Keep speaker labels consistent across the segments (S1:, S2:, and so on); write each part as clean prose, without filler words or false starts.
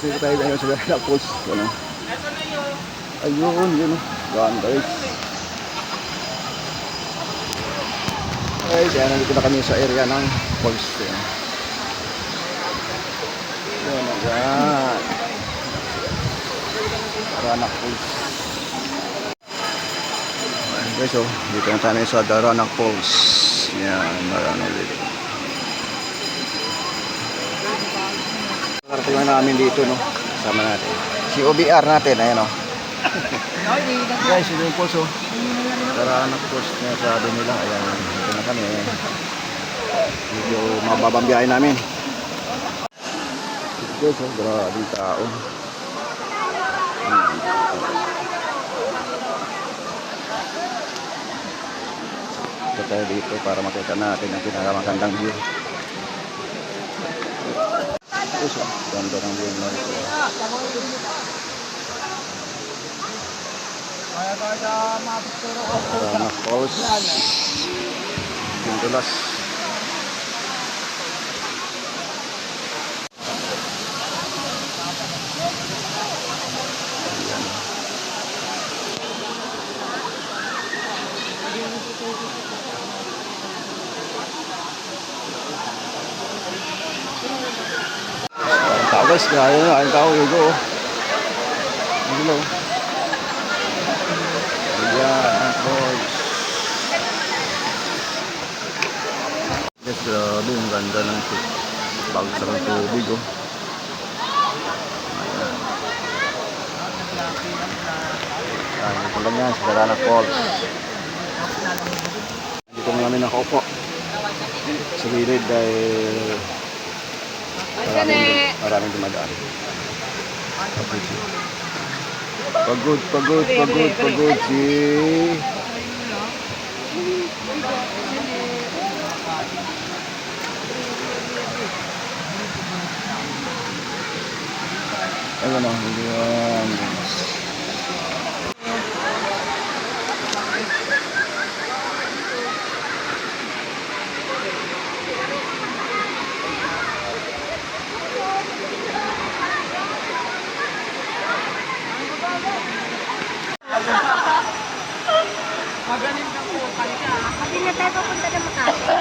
S1: dito tayo ngayon sa Darana Falls. Ano? Ayun, yun. Gaan guys. Guys, yan, nandito na kami sa area ng falls. Yan, yan. Darana Falls. Ayan guys, oh. Dito na tayo sa Darana Falls. Yan, Darana dito. Nakarating lang namin dito, no? Sama natin. Si OBR natin, ayan, oh. Guys, ito yung falls, oh. Darana Falls na sabi nila. Ayan, dito na kami. Medyo mababang biyahe namin. Ito guys, oh. Grabe yung tao. Ito tayo dito para makita natin ang pinakamagandang view. Ito, ganda ng view na ito. Darana Falls. Pintulas. Tao guys, kaya nyo, ayun tao, yugo. Hello. Ayan, boys. Guys, grabe yung ganda ng bagsak ng tubig, oh. Ayan. Ayan, ito lang yan, sa Darana Falls. Dito na namin nakaupo. Sa gilid dahil maraming dumadaan. Pagod si ayun o, ayan.
S2: Magaling ka po, kanya. Hindi na tayo papunta na Makati.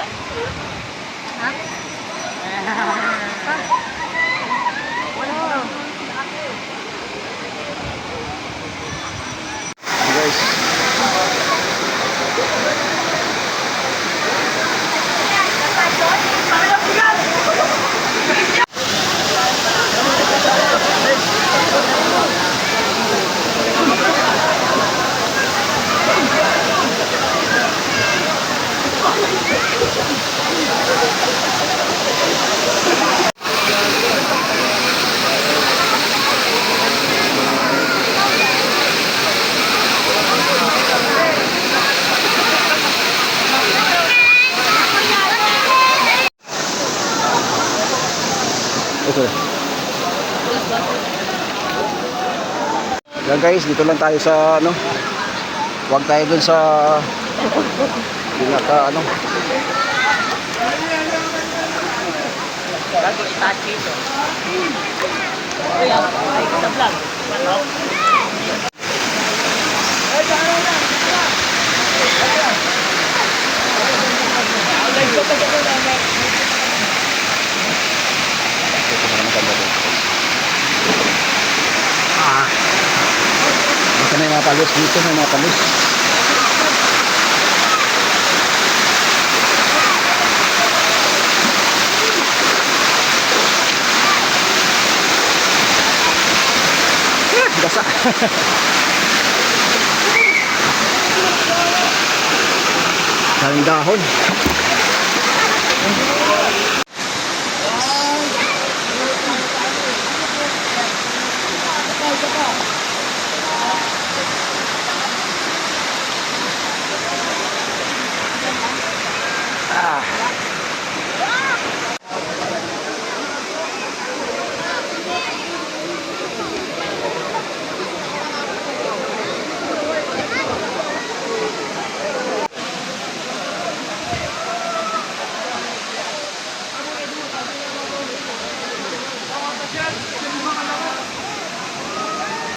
S2: Ha? Wala.
S1: Guys. Okay. Yeah, guys, dito lang tayo sa ano. Huwag tayo dun sa pinaka ano.
S2: Bago i-touch ito. Kuya, ay sa vlog. Ano?
S1: Ito na yung mga palos dito, may mga palos. Gasa. Daming dahon.